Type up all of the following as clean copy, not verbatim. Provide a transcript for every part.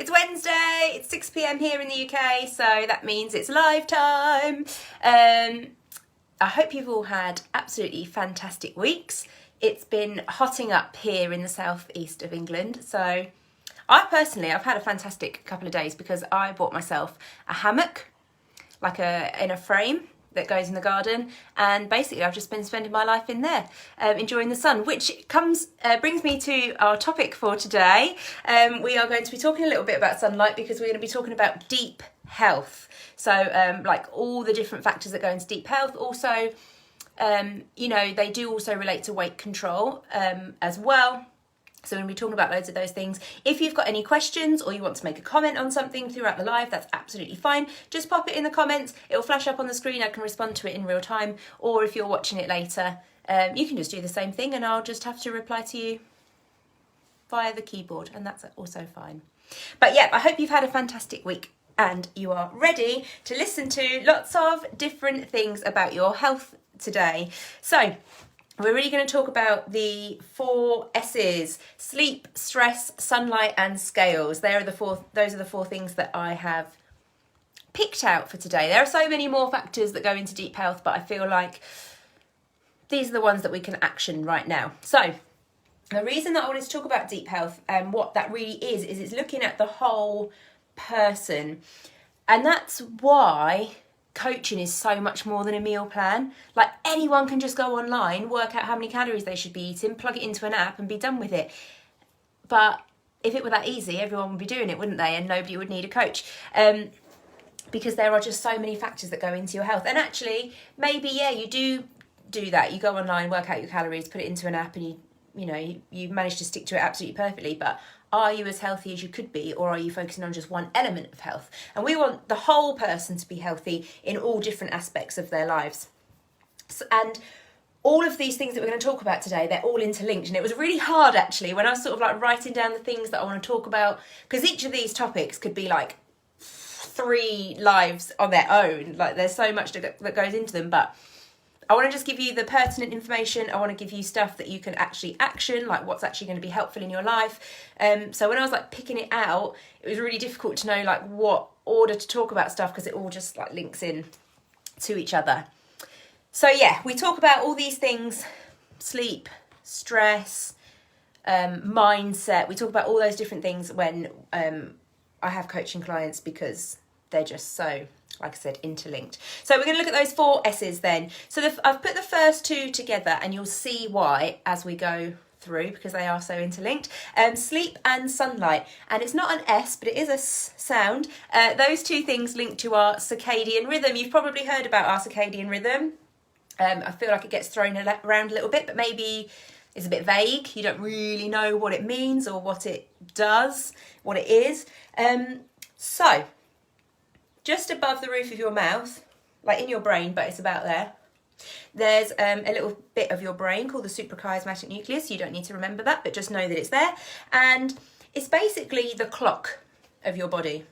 It's Wednesday, it's 6 p.m. here in the UK, so that means it's live time. I hope you've all had absolutely fantastic weeks. It's been hotting up here in the southeast of England, so I've had a fantastic couple of days because I bought myself a hammock, in a frame that goes in the garden, and basically I've just been spending my life in there, enjoying the sun, which brings me to our topic for today. We are going to be talking a little bit about sunlight because we're going to be talking about deep health. So all the different factors that go into deep health. Also, they do also relate to weight control as well. So we're going to be talking about loads of those things. If you've got any questions or you want to make a comment on something throughout the live, that's absolutely fine. Just pop it in the comments. It'll flash up on the screen. I can respond to it in real time. Or if you're watching it later, you can just do the same thing and I'll just have to reply to you via the keyboard, and that's also fine. But yeah, I hope you've had a fantastic week and you are ready to listen to lots of different things about your health today. So we're really going to talk about the 4 S's: sleep, stress, sunlight, and scales. Those are the four things that I have picked out for today. There are so many more factors that go into deep health, but I feel like these are the ones that we can action right now. So the reason that I wanted to talk about deep health and what that really is it's looking at the whole person. And that's why coaching is so much more than a meal plan. Like, anyone can just go online, work out how many calories they should be eating, plug it into an app and be done with it. But if it were that easy, everyone would be doing it, wouldn't they? And nobody would need a coach. Because there are just so many factors that go into your health. And actually, maybe, you do that. You go online, work out your calories, put it into an app, and you manage to stick to it absolutely perfectly. But are you as healthy as you could be, or are you focusing on just one element of health? And we want the whole person to be healthy in all different aspects of their lives. And all of these things that we're going to talk about today, they're all interlinked. And it was really hard, actually, when I was sort of writing down the things that I want to talk about, because each of these topics could be 3 lives on their own. There's so much that goes into them, but I want to just give you the pertinent information. I want to give you stuff that you can actually action, like what's actually going to be helpful in your life. So when I was picking it out, it was really difficult to know what order to talk about stuff, because it all just links in to each other. So yeah, we talk about all these things: sleep, stress, mindset. We talk about all those different things when I have coaching clients, because they're just so, like I said, interlinked. So we're going to look at those 4 S's then. So I've put the first 2 together, and you'll see why as we go through, because they are so interlinked. Sleep and sunlight. And it's not an S, but it is a S sound. Those 2 things link to our circadian rhythm. You've probably heard about our circadian rhythm. I feel like it gets thrown around a little bit, but maybe it's a bit vague. You don't really know what it means or what it does, what it is. So just above the roof of your mouth, in your brain, but it's about there, there's a little bit of your brain called the suprachiasmatic nucleus. You don't need to remember that, but just know that it's there. And it's basically the clock of your body.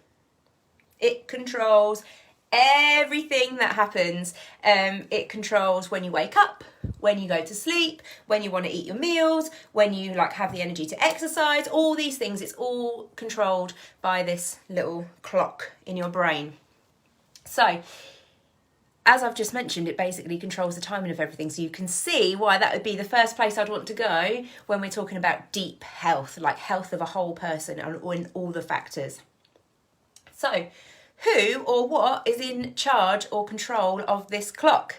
It controls everything that happens. It controls when you wake up, when you go to sleep, when you want to eat your meals, when you have the energy to exercise, all these things. It's all controlled by this little clock in your brain. So as I've just mentioned, it basically controls the timing of everything. So you can see why that would be the first place I'd want to go when we're talking about deep health, health of a whole person and all the factors. So who or what is in charge or control of this clock?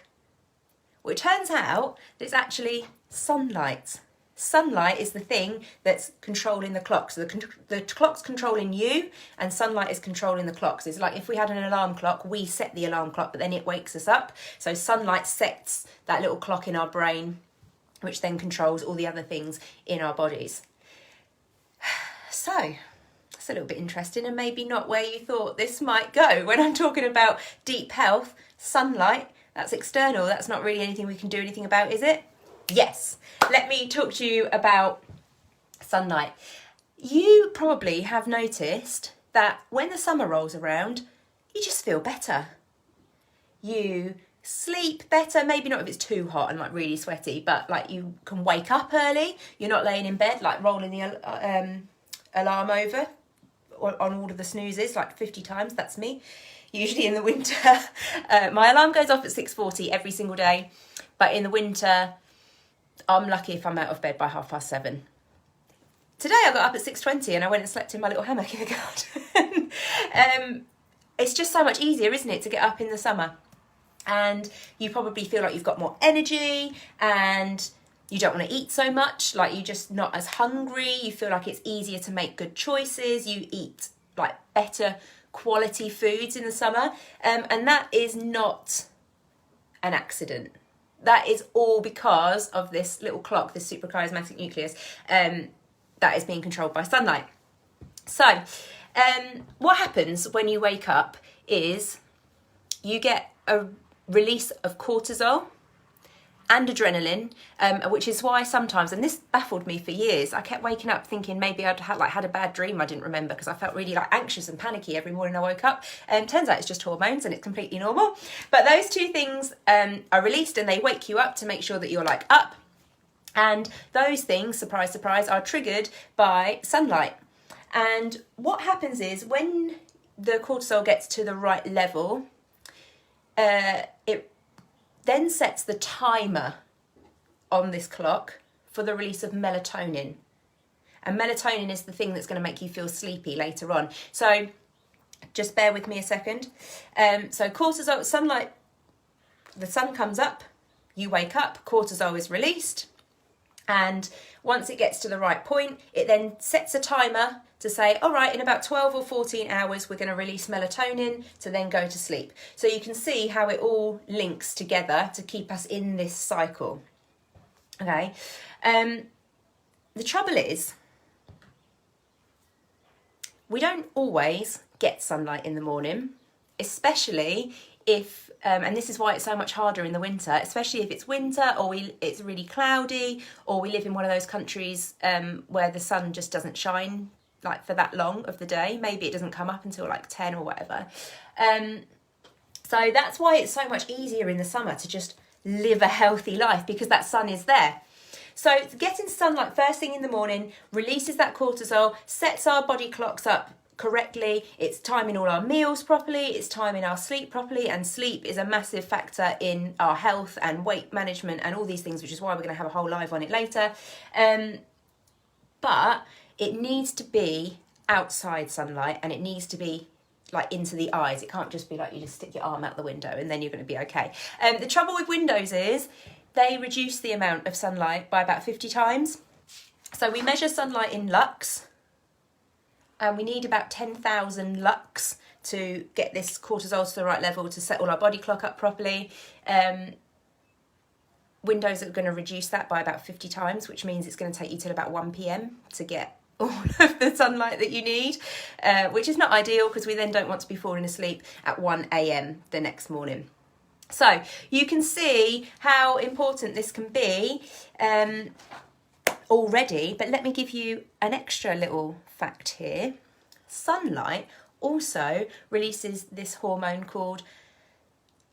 Well, it turns out that it's actually sunlight. Sunlight is the thing that's controlling the clock. So the clock's controlling you, and sunlight is controlling the clock. So it's like if we had an alarm clock, we set the alarm clock, but then it wakes us up. So sunlight sets that little clock in our brain, which then controls all the other things in our bodies. So that's a little bit interesting, and maybe not where you thought this might go. When I'm talking about deep health, sunlight, that's external. That's not really anything we can do anything about, is it? Yes. Let me talk to you about sunlight. You probably have noticed that when the summer rolls around, you just feel better. You sleep better, maybe not if it's too hot and really sweaty, but you can wake up early. You're not laying in bed rolling the alarm over on all of the snoozes, like 50 times. That's me, usually in the winter. My alarm goes off at 6:40 every single day, but in the winter, I'm lucky if I'm out of bed by 7:30. Today I got up at 6:20 and I went and slept in my little hammock in the garden. It's just so much easier, isn't it, to get up in the summer? And you probably feel like you've got more energy and you don't want to eat so much, like you're just not as hungry. You feel like it's easier to make good choices. You eat like better quality foods in the summer. And that is not an accident. That is all because of this little clock, this suprachiasmatic nucleus, that is being controlled by sunlight. So what happens when you wake up is you get a release of cortisol and adrenaline, which is why sometimes, and this baffled me for years, I kept waking up thinking maybe I'd had a bad dream I didn't remember, because I felt really like anxious and panicky every morning I woke up. Turns out it's just hormones and it's completely normal. But those two things are released and they wake you up to make sure that you're like up. And those things, surprise, surprise, are triggered by sunlight. And what happens is when the cortisol gets to the right level, it then sets the timer on this clock for the release of melatonin. And melatonin is the thing that's going to make you feel sleepy later on. So just bear with me a second. So cortisol, sunlight, the sun comes up, you wake up, cortisol is released. And once it gets to the right point, it then sets a timer to say, all right, in about 12 or 14 hours, we're going to release melatonin to then go to sleep. So you can see how it all links together to keep us in this cycle. Okay. The trouble is, we don't always get sunlight in the morning, especially if, and this is why it's so much harder in the winter, especially if it's winter or it's really cloudy, or we live in one of those countries where the sun just doesn't shine like for that long of the day. Maybe it doesn't come up until like 10 or whatever. So that's why it's so much easier in the summer to just live a healthy life, because that sun is there. So getting sunlight first thing in the morning releases that cortisol, sets our body clocks up correctly. It's timing all our meals properly, it's timing our sleep properly, and sleep is a massive factor in our health and weight management and all these things, which is why we're going to have a whole live on it later. But it needs to be outside sunlight, and it needs to be like into the eyes. It can't just be like you just stick your arm out the window and then you're going to be okay. The trouble with windows is they reduce the amount of sunlight by about 50 times. So we measure sunlight in lux, and we need about 10,000 lux to get this cortisol to the right level to set all our body clock up properly. Windows are going to reduce that by about 50 times, which means it's going to take you till about 1 p.m. to get all of the sunlight that you need, which is not ideal because we then don't want to be falling asleep at 1 a.m. the next morning. So you can see how important this can be already, but let me give you an extra little fact here. Sunlight also releases this hormone called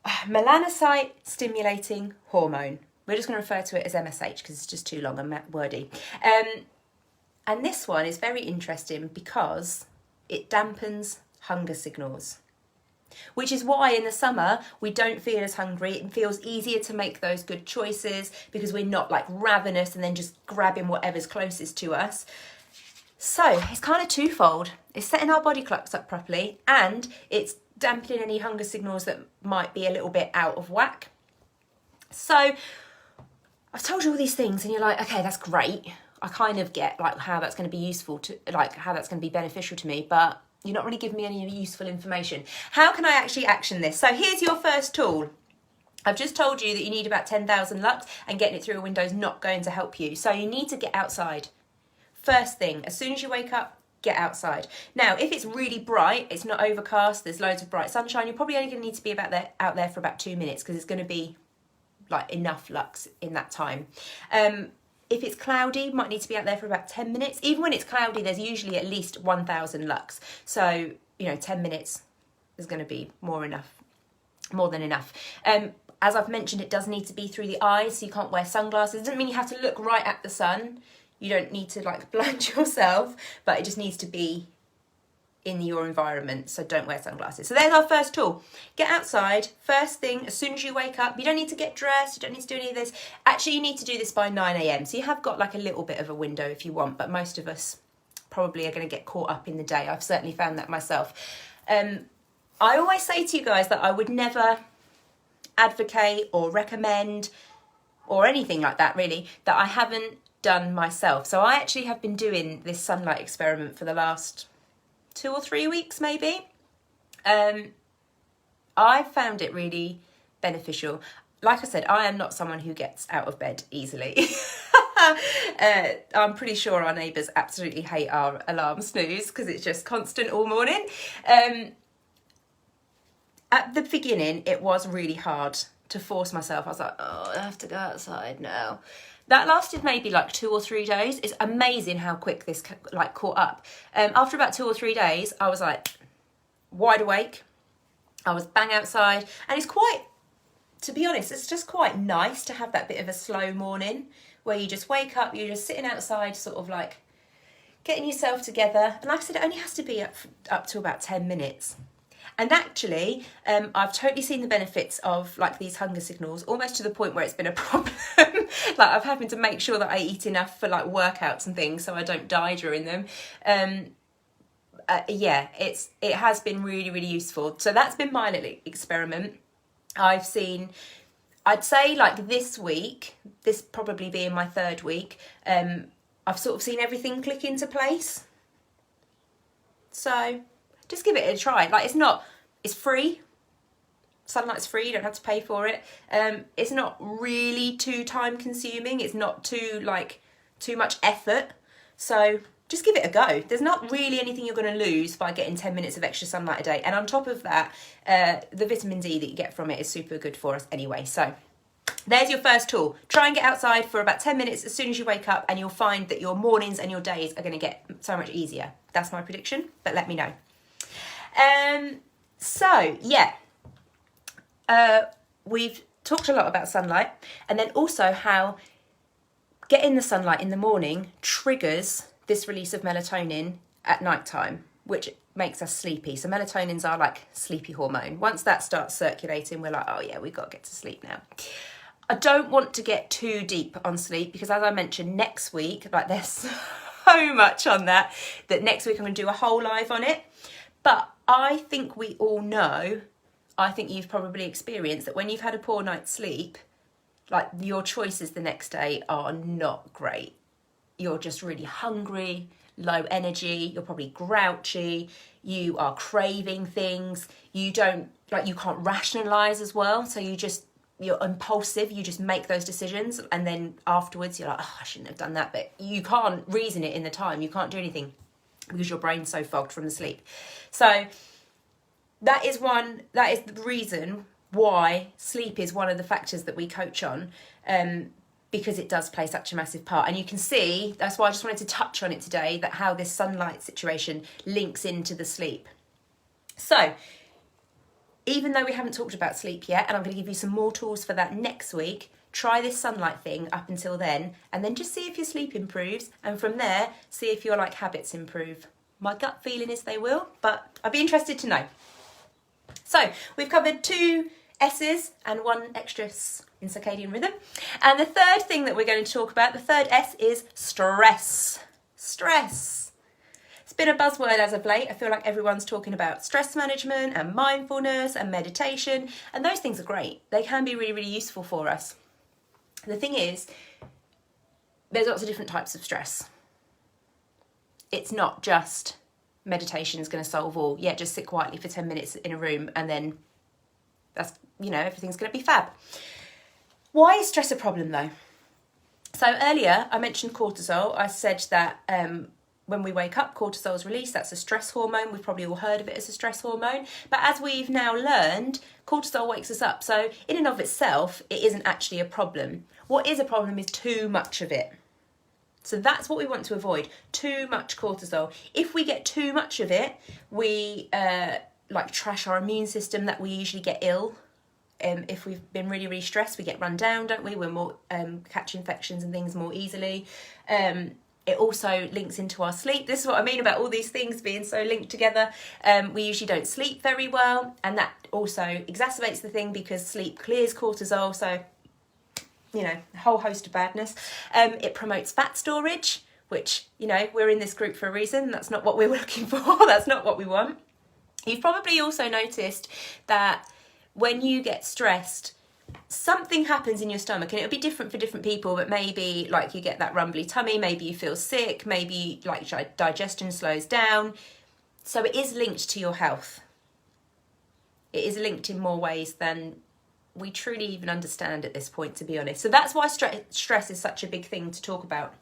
melanocyte stimulating hormone. We're just going to refer to it as MSH because it's just too long and wordy. And this one is very interesting because it dampens hunger signals, which is why in the summer we don't feel as hungry. It feels easier to make those good choices because we're not like ravenous and then just grabbing whatever's closest to us. So it's kind of twofold. It's setting our body clocks up properly, and it's dampening any hunger signals that might be a little bit out of whack. So I've told you all these things and you're like, okay, that's great. I kind of get like how that's going to be useful to, like how that's going to be beneficial to me, but you're not really giving me any useful information. How can I actually action this? So here's your first tool. I've just told you that you need about 10,000 lux, and getting it through a window is not going to help you. So you need to get outside. First thing, as soon as you wake up, get outside. Now, if it's really bright, it's not overcast, there's loads of bright sunshine, you're probably only going to need to be out there for about 2 minutes because it's going to be like enough lux in that time. If it's cloudy, you might need to be out there for about 10 minutes. Even when it's cloudy, there's usually at least 1,000 lux. So, 10 minutes is going to be more than enough. As I've mentioned, it does need to be through the eyes, so you can't wear sunglasses. It doesn't mean you have to look right at the sun. You don't need to like blind yourself, but it just needs to be in your environment, so don't wear sunglasses. So there's our first tool. Get outside first thing as soon as you wake up. You don't need to get dressed, you don't need to do any of this. Actually, you need to do this by 9 a.m. so you have got like a little bit of a window if you want, but most of us probably are going to get caught up in the day. I've certainly found that myself. I always say to you guys that I would never advocate or recommend or anything like that really that I haven't done myself. So I actually have been doing this sunlight experiment for the last 2 or 3 weeks maybe. I found it really beneficial. Like I said, I am not someone who gets out of bed easily. I'm pretty sure our neighbours absolutely hate our alarm snooze because it's just constant all morning. At the beginning, it was really hard to force myself. I was like, oh, I have to go outside now. That lasted maybe like 2 or 3 days. It's amazing how quick this like caught up. After about 2 or 3 days, I was like wide awake. I was bang outside, and it's quite, to be honest, it's just quite nice to have that bit of a slow morning where you just wake up, you're just sitting outside, sort of like getting yourself together. And like I said, it only has to be up to about 10 minutes. And actually, I've totally seen the benefits of like these hunger signals, almost to the point where it's been a problem. Like I've having to make sure that I eat enough for like workouts and things so I don't die during them. Yeah, it has been really, really useful. So that's been my little experiment. I've seen, I'd say like this week, this probably being my 3rd week, I've sort of seen everything click into place. So just give it a try. Like it's free. Sunlight's free, you don't have to pay for it. It's not really too time consuming. It's not too much effort. So just give it a go. There's not really anything you're going to lose by getting 10 minutes of extra sunlight a day. And on top of that, the vitamin D that you get from it is super good for us anyway. So there's your first tool. Try and get outside for about 10 minutes as soon as you wake up, and you'll find that your mornings and your days are going to get so much easier. That's my prediction, but let me know. So yeah, we've talked a lot about sunlight, and then also how getting the sunlight in the morning triggers this release of melatonin at night time, which makes us sleepy. So melatonin's our like sleepy hormone. Once that starts circulating, we're like, oh yeah, we've got to get to sleep now. I don't want to get too deep on sleep because, as I mentioned, next week, like there's so much on that next week I'm going to do a whole live on it. But I think we all know, I think you've probably experienced that when you've had a poor night's sleep, like your choices the next day are not great. You're just really hungry, low energy, you're probably grouchy, you are craving things, you can't rationalise as well, so you're impulsive, you just make those decisions, and then afterwards you're like, oh, I shouldn't have done that, but you can't reason it in the time, you can't do anything because your brain's so fogged from the sleep. So that is the reason why sleep is one of the factors that we coach on, because it does play such a massive part. And you can see, that's why I just wanted to touch on it today, that how this sunlight situation links into the sleep. So even though we haven't talked about sleep yet, and I'm going to give you some more tools for that next week, try this sunlight thing up until then, and then just see if your sleep improves, and from there see if your habits improve. My gut feeling is they will, but I'd be interested to know. So we've covered 2 S's and 1 extra S in circadian rhythm. And the third thing that we're going to talk about, the third S, is stress. Stress. It's been a buzzword as of late. I feel like everyone's talking about stress management and mindfulness and meditation, and those things are great. They can be really, really useful for us. The thing is, there's lots of different types of stress. It's not just meditation is going to solve all. Yeah, just sit quietly for 10 minutes in a room and then that's, everything's going to be fab. Why is stress a problem though? So earlier I mentioned cortisol. I said that when we wake up, cortisol is released. That's a stress hormone. We've probably all heard of it as a stress hormone. But as we've now learned, cortisol wakes us up. So in and of itself, it isn't actually a problem. What is a problem is too much of it. So that's what we want to avoid, too much cortisol. If we get too much of it, we trash our immune system, that we usually get ill. If we've been really, really stressed, we get run down, don't we? We're more catch infections and things more easily. It also links into our sleep. This is what I mean about all these things being so linked together. We usually don't sleep very well, and that also exacerbates the thing because sleep clears cortisol, so, you know, a whole host of badness. It promotes fat storage, which, you know, we're in this group for a reason. That's not what we're looking for. That's not what we want. You've probably also noticed that when you get stressed, something happens in your stomach, and it'll be different for different people, but maybe like you get that rumbly tummy, maybe you feel sick, maybe like digestion slows down. So it is linked to your health. It is linked in more ways than we truly even understand at this point, to be honest. So that's why stress is such a big thing to talk about.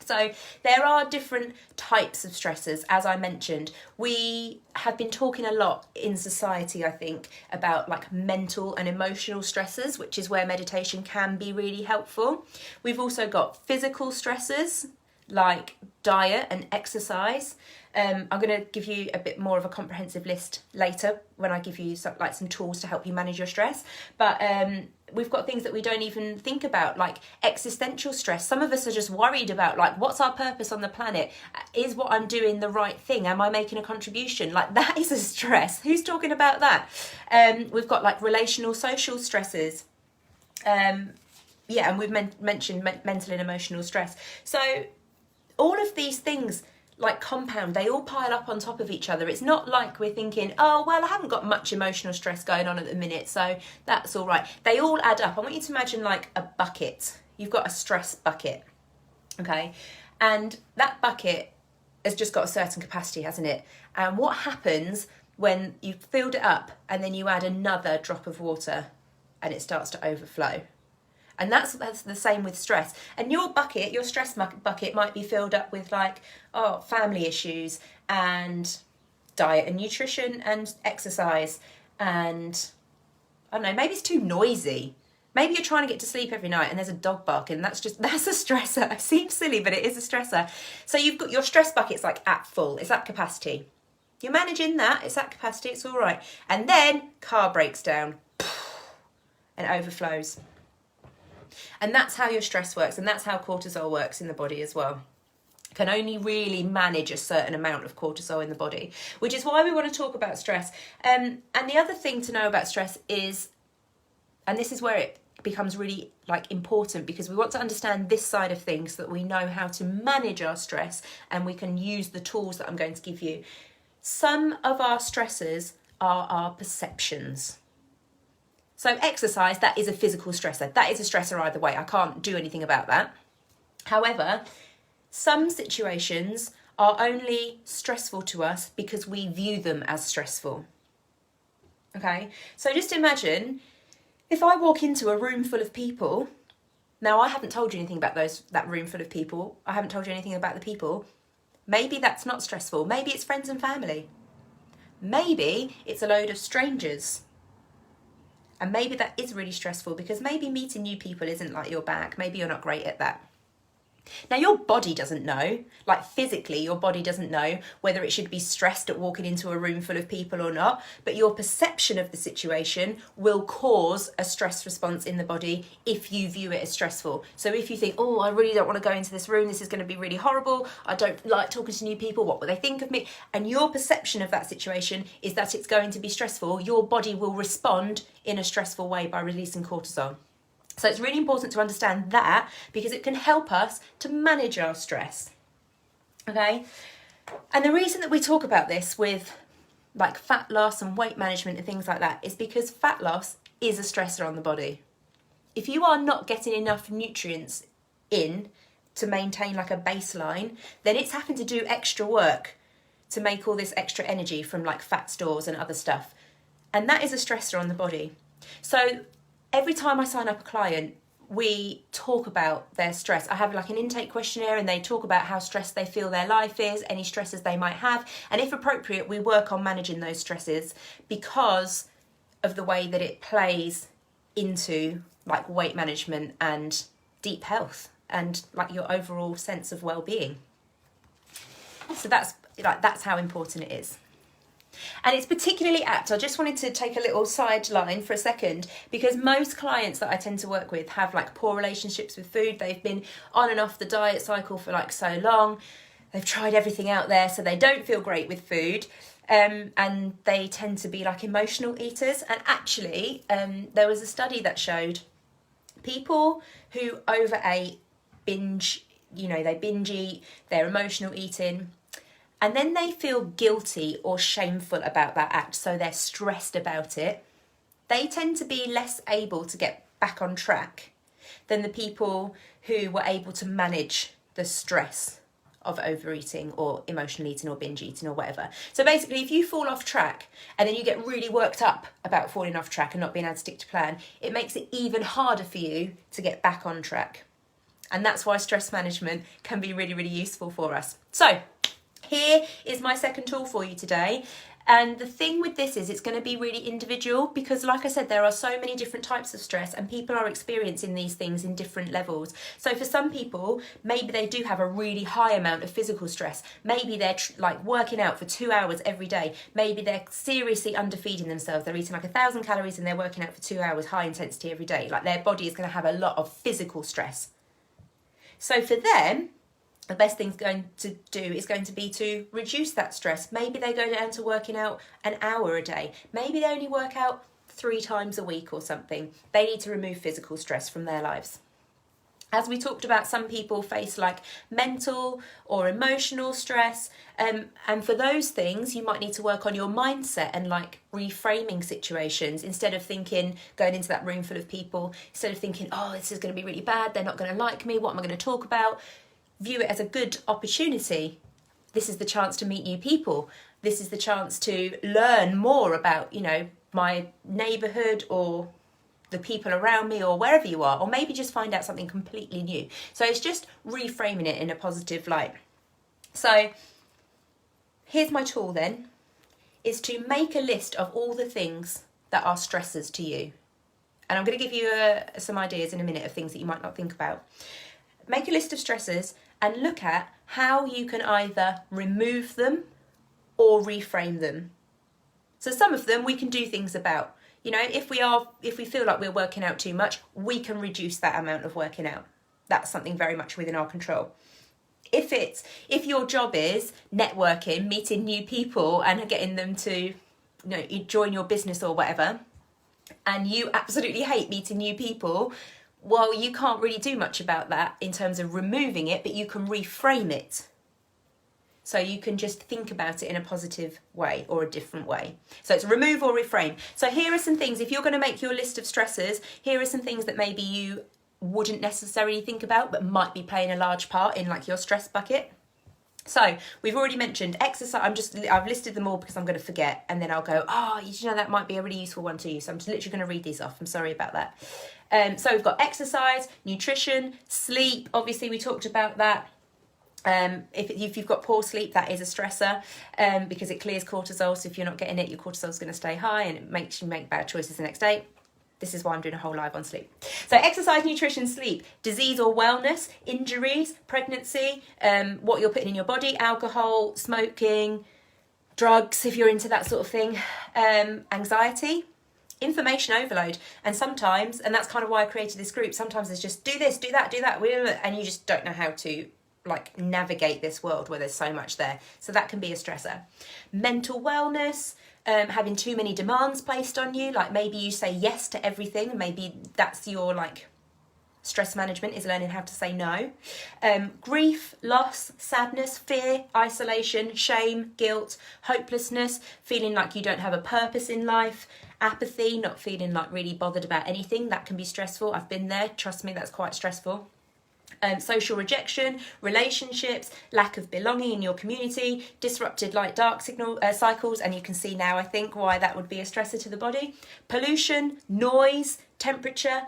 So there are different types of stressors, as I mentioned. We have been talking a lot in society, I think, about like mental and emotional stressors, which is where meditation can be really helpful. We've also got physical stressors like diet and exercise. I'm going to give you a bit more of a comprehensive list later when I give you some tools to help you manage your stress. But we've got things that we don't even think about, like existential stress. Some of us are just worried about, like, what's our purpose on the planet? Is what I'm doing the right thing? Am I making a contribution? Like, that is a stress. Who's talking about that? We've got like relational, social stresses. And we've mentioned mental and emotional stress. So all of these things like compound, they all pile up on top of each other. It's not like we're thinking, oh, well, I haven't got much emotional stress going on at the minute, so that's all right. They all add up. I want you to imagine like a bucket. You've got a stress bucket, okay? And that bucket has just got a certain capacity, hasn't it? And what happens when you've filled it up and then you add another drop of water and it starts to overflow? And that's the same with stress. And your bucket, your stress bucket might be filled up with like, family issues and diet and nutrition and exercise. And I don't know, maybe it's too noisy. Maybe you're trying to get to sleep every night and there's a dog barking. That's a stressor. It seems silly, but it is a stressor. So you've got your stress bucket's like at full. It's at capacity. You're managing that. It's at capacity. It's all right. And then car breaks down and overflows. And that's how your stress works, and that's how cortisol works in the body as well. You can only really manage a certain amount of cortisol in the body, which is why we want to talk about stress. And the other thing to know about stress is, and this is where it becomes really like important, because we want to understand this side of things so that we know how to manage our stress and we can use the tools that I'm going to give you. Some of our stressors are our perceptions. So exercise, that is a physical stressor. That is a stressor either way. I can't do anything about that. However, some situations are only stressful to us because we view them as stressful. Okay? So just imagine if I walk into a room full of people. Now, I haven't told you anything about that room full of people. I haven't told you anything about the people. Maybe that's not stressful. Maybe it's friends and family. Maybe it's a load of strangers. And maybe that is really stressful because maybe meeting new people isn't like your bag. Maybe you're not great at that. Now, your body doesn't know, like physically, your body doesn't know whether it should be stressed at walking into a room full of people or not, but your perception of the situation will cause a stress response in the body if you view it as stressful. So if you think, I really don't want to go into this room, this is going to be really horrible, I don't like talking to new people, what will they think of me? And your perception of that situation is that it's going to be stressful, your body will respond in a stressful way by releasing cortisol. So it's really important to understand that because it can help us to manage our stress, okay? And the reason that we talk about this with like fat loss and weight management and things like that is because fat loss is a stressor on the body. If you are not getting enough nutrients in to maintain like a baseline, then it's having to do extra work to make all this extra energy from like fat stores and other stuff. And that is a stressor on the body. So every time I sign up a client, we talk about their stress. I have like an intake questionnaire and they talk about how stressed they feel their life is, any stresses they might have. And if appropriate, we work on managing those stresses because of the way that it plays into like weight management and deep health and like your overall sense of well-being. So that's how important it is. And it's particularly apt. I just wanted to take a little sideline for a second, because most clients that I tend to work with have like poor relationships with food. They've been on and off the diet cycle for like so long. They've tried everything out there, so they don't feel great with food. And they tend to be like emotional eaters. And actually, there was a study that showed people who overate, they binge eat, they're emotional eating, and then they feel guilty or shameful about that act, so they're stressed about it, they tend to be less able to get back on track than the people who were able to manage the stress of overeating or emotional eating or binge eating or whatever. So basically, if you fall off track and then you get really worked up about falling off track and not being able to stick to plan, it makes it even harder for you to get back on track. And that's why stress management can be really, really useful for us. So here is my second tool for you today. And the thing with this is it's going to be really individual, because like I said, there are so many different types of stress and people are experiencing these things in different levels. So for some people, maybe they do have a really high amount of physical stress. Maybe they're like working out for 2 hours every day. Maybe they're seriously underfeeding themselves. They're eating like 1,000 calories and they're working out for 2 hours, high intensity every day. Like their body is going to have a lot of physical stress. So for them, the best thing's going to do is going to be to reduce that stress. Maybe they go down to working out an hour a day. Maybe they only work out 3 times a week or something. They need to remove physical stress from their lives. As we talked about, some people face like mental or emotional stress. And for those things, you might need to work on your mindset and like reframing situations. Instead of thinking, going into that room full of people, instead of thinking, oh, this is going to be really bad, they're not going to like me, what am I going to talk about? View it as a good opportunity. This is the chance to meet new people. This is the chance to learn more about, my neighbourhood or the people around me or wherever you are, or maybe just find out something completely new. So it's just reframing it in a positive light. So here's my tool then, is to make a list of all the things that are stressors to you. And I'm going to give you some ideas in a minute of things that you might not think about. Make a list of stressors and look at how you can either remove them or reframe them. So some of them we can do things about. If we feel like we're working out too much, we can reduce that amount of working out. That's something very much within our control. If your job is networking, meeting new people and getting them to, join your business or whatever, and you absolutely hate meeting new people, well, you can't really do much about that in terms of removing it, but you can reframe it. So you can just think about it in a positive way or a different way. So it's remove or reframe. So here are some things, if you're going to make your list of stressors, here are some things that maybe you wouldn't necessarily think about, but might be playing a large part in like your stress bucket. So we've already mentioned exercise. I've listed them all because I'm going to forget, and then I'll go, that might be a really useful one to you. So I'm just literally going to read these off. I'm sorry about that. So we've got exercise, nutrition, sleep. Obviously, we talked about that. If you've got poor sleep, that is a stressor because it clears cortisol. So if you're not getting it, your cortisol is going to stay high and it makes you make bad choices the next day. This is why I'm doing a whole live on sleep. So exercise, nutrition, sleep, disease or wellness, injuries, pregnancy, what you're putting in your body, alcohol, smoking, drugs, if you're into that sort of thing, anxiety, information overload. And sometimes, and that's kind of why I created this group, sometimes it's just do this, do that, and you just don't know how to navigate this world where there's so much there. So that can be a stressor. Mental wellness, having too many demands placed on you, like maybe you say yes to everything, and maybe that's your stress management is learning how to say no. Grief, loss, sadness, fear, isolation, shame, guilt, hopelessness, feeling like you don't have a purpose in life, apathy, not feeling really bothered about anything. That can be stressful. I've been there. Trust me, that's quite stressful. Social rejection, relationships, lack of belonging in your community, disrupted dark signal cycles, and you can see now, I think, why that would be a stressor to the body. Pollution, noise, temperature,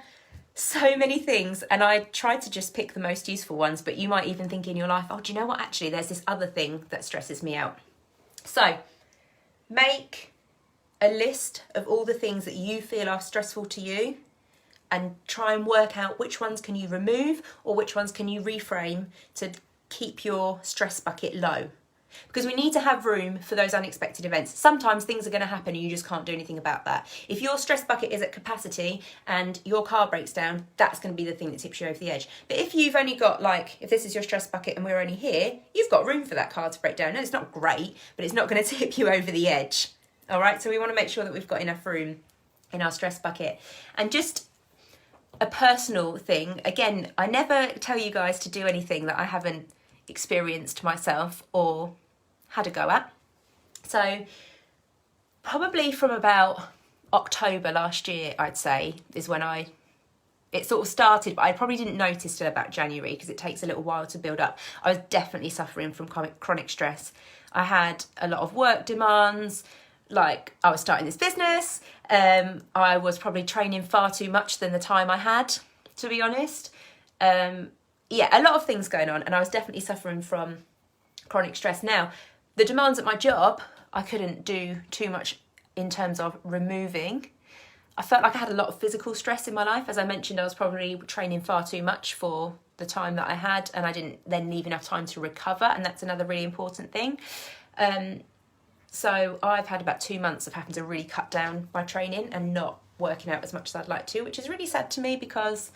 so many things. And I tried to just pick the most useful ones, but you might even think in your life, oh, do you know what? Actually, there's this other thing that stresses me out. So make a list of all the things that you feel are stressful to you, and try and work out which ones can you remove or which ones can you reframe to keep your stress bucket low. because we need to have room for those unexpected events. Sometimes things are going to happen and you just can't do anything about that. If your stress bucket is at capacity and your car breaks down, that's going to be the thing that tips you over the edge. But if you've only got, like, if this is your stress bucket and we're only here, you've got room for that car to break down. No, it's not great, but it's not going to tip you over the edge. All right, so we want to make sure that we've got enough room in our stress bucket. And just a personal thing, again, I never tell you guys to do anything that I haven't experienced myself or had a go at. So probably from about October last year, I'd say, is when it sort of started, but I probably didn't notice till about January because it takes a little while to build up. I was definitely suffering from chronic stress. I had a lot of work demands, like I was starting this business. I was probably training far too much than the time I had, to be honest. Yeah, a lot of things going on, and I was definitely suffering from chronic stress. Now, the demands at my job, I couldn't do too much in terms of removing. I felt like I had a lot of physical stress in my life. As I mentioned, I was probably training far too much for the time that I had, and I didn't then leave enough time to recover, and that's another really important thing. So I've had about 2 months of having to really cut down my training and not working out as much as I'd like to, which is really sad to me because,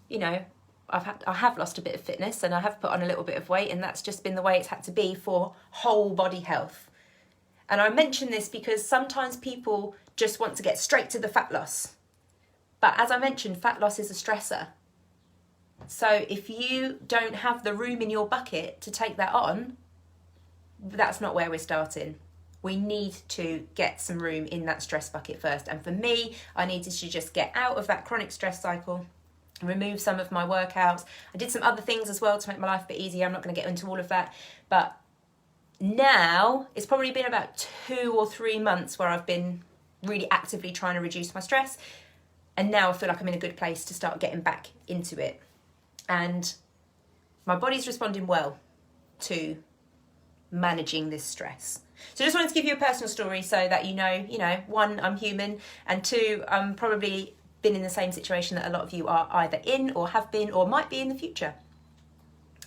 you know, I have lost a bit of fitness and I have put on a little bit of weight, and that's just been the way it's had to be for whole body health. And I mention this because sometimes people just want to get straight to the fat loss. But as I mentioned, fat loss is a stressor. So if you don't have the room in your bucket to take that on, that's not where we're starting. We need to get some room in that stress bucket first. And for me, I needed to just get out of that chronic stress cycle, remove some of my workouts. I did some other things as well to make my life a bit easier. I'm not going to get into all of that. But now it's probably been about 2 or 3 months where I've been really actively trying to reduce my stress. And now I feel like I'm in a good place to start getting back into it. And my body's responding well to managing this stress. So I just wanted to give you a personal story so that you know, 1, I'm human, and 2, I'm probably been in the same situation that a lot of you are either in or have been or might be in the future.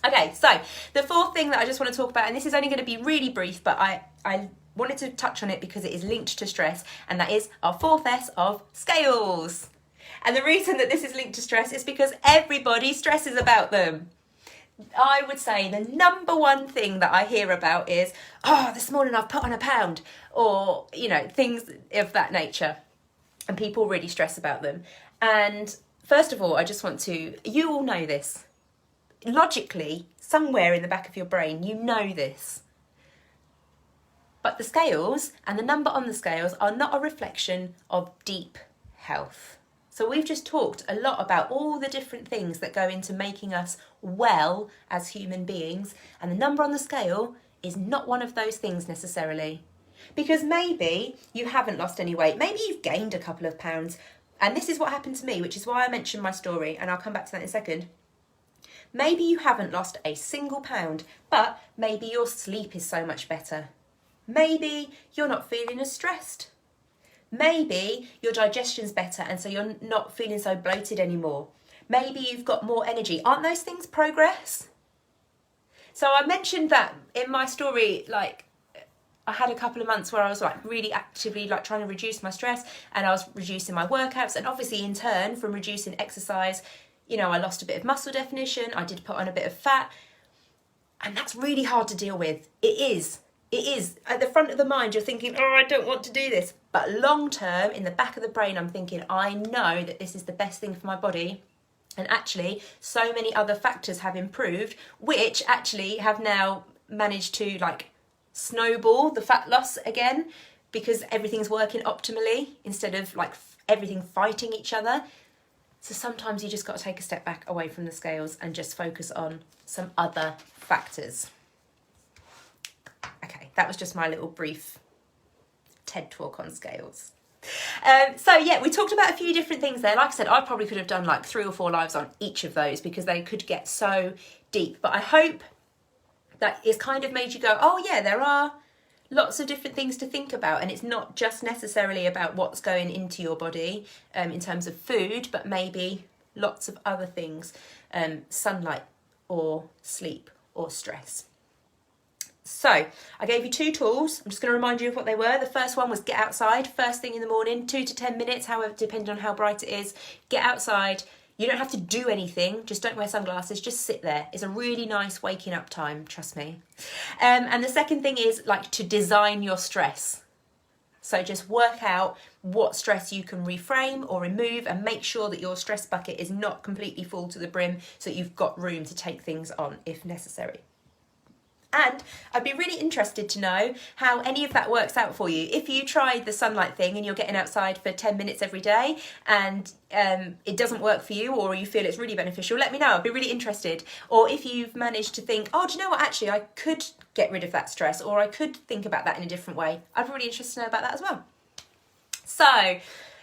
Okay, so the fourth thing that I just want to talk about, and this is only going to be really brief, but I wanted to touch on it because it is linked to stress, and that is our 4th S of scales. And the reason that this is linked to stress is because everybody stresses about them. I would say the number one thing that I hear about is, oh, this morning I've put on a pound, or, you know, things of that nature. And people really stress about them. And first of all, I just want to, you all know this. Logically, somewhere in the back of your brain, you know this. But the scales and the number on the scales are not a reflection of deep health. So we've just talked a lot about all the different things that go into making us well as human beings, and the number on the scale is not one of those things necessarily. Because maybe you haven't lost any weight, maybe you've gained a couple of pounds, and this is what happened to me, which is why I mentioned my story, and I'll come back to that in a second. Maybe you haven't lost a single pound, but maybe your sleep is so much better. Maybe you're not feeling as stressed. Maybe your digestion's better and so you're not feeling so bloated anymore. Maybe you've got more energy. Aren't those things progress? So I mentioned that in my story, like, I had a couple of months where I was like really actively like trying to reduce my stress, and I was reducing my workouts, and obviously in turn from reducing exercise, you know, I lost a bit of muscle definition, I did put on a bit of fat, and that's really hard to deal with. It is. At the front of the mind, you're thinking, oh, I don't want to do this. But long term, in the back of the brain, I'm thinking, I know that this is the best thing for my body. And actually, so many other factors have improved, which actually have now managed to like snowball the fat loss again, because everything's working optimally instead of like everything fighting each other. So sometimes you just got to take a step back away from the scales and just focus on some other factors. Okay, that was just my little brief TED talk on scales. So yeah, we talked about a few different things there. Like I said, I probably could have done like 3 or 4 lives on each of those because they could get so deep. But I hope that it's kind of made you go, oh yeah, there are lots of different things to think about, and it's not just necessarily about what's going into your body in terms of food, but maybe lots of other things, sunlight or sleep or stress. So I gave you 2 tools. I'm just going to remind you of what they were. The first one was get outside first thing in the morning, 2 to 10 minutes, however, depending on how bright it is. Get outside. You don't have to do anything. Just don't wear sunglasses. Just sit there. It's a really nice waking up time, trust me. And the second thing is like to design your stress. So just work out what stress you can reframe or remove and make sure that your stress bucket is not completely full to the brim so that you've got room to take things on if necessary. And I'd be really interested to know how any of that works out for you. If you tried the sunlight thing and you're getting outside for 10 minutes every day and it doesn't work for you, or you feel it's really beneficial, let me know. I'd be really interested. Or if you've managed to think, oh, do you know what, actually I could get rid of that stress, or I could think about that in a different way. I'd be really interested to know about that as well. So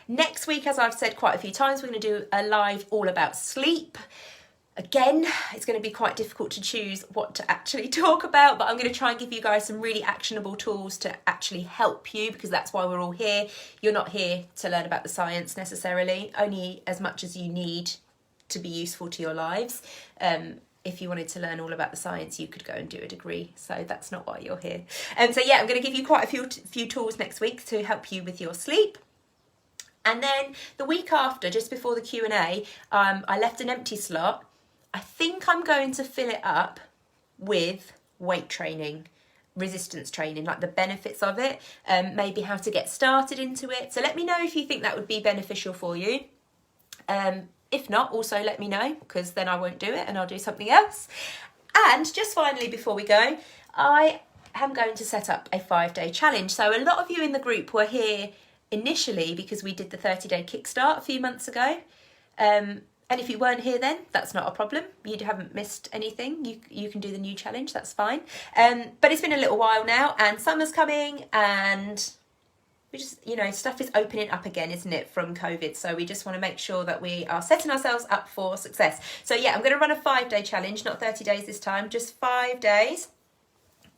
next week, as I've said quite a few times, we're going to do a live all about sleep. Again, it's going to be quite difficult to choose what to actually talk about, but I'm going to try and give you guys some really actionable tools to actually help you, because that's why we're all here. You're not here to learn about the science necessarily, only as much as you need to be useful to your lives. If you wanted to learn all about the science, you could go and do a degree. So that's not why you're here. So yeah, I'm going to give you quite a few tools next week to help you with your sleep. And then the week after, just before the Q&A, I left an empty slot. I think I'm going to fill it up with weight training, resistance training, like the benefits of it, maybe how to get started into it. So let me know if you think that would be beneficial for you. If not, also let me know, because then I won't do it and I'll do something else. And just finally, before we go, I am going to set up a 5-day challenge. So a lot of you in the group were here initially because we did the 30-day kickstart a few months ago. And if you weren't here then, that's not a problem. You haven't missed anything. You can do the new challenge, that's fine. But it's been a little while now and summer's coming and we just, stuff is opening up again, isn't it, from COVID. So we just want to make sure that we are setting ourselves up for success. So yeah, I'm going to run a 5-day challenge, not 30 days this time, just 5 days.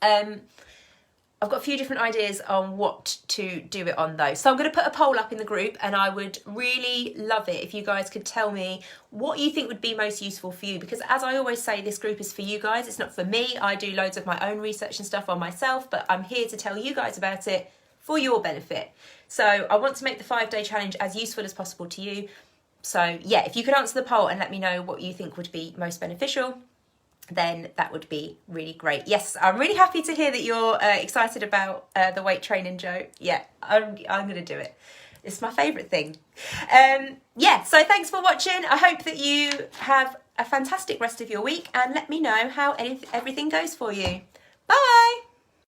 I've got a few different ideas on what to do it on though. So I'm going to put a poll up in the group and I would really love it if you guys could tell me what you think would be most useful for you, because as I always say, this group is for you guys. It's not for me. I do loads of my own research and stuff on myself, but I'm here to tell you guys about it for your benefit. So I want to make the 5-day challenge as useful as possible to you. So yeah, if you could answer the poll and let me know what you think would be most beneficial, then that would be really great. Yes, I'm really happy to hear that you're excited about the weight training, Joe. Yeah, I'm going to do it. It's my favourite thing. Yeah, so thanks for watching. I hope that you have a fantastic rest of your week and let me know how everything goes for you. Bye!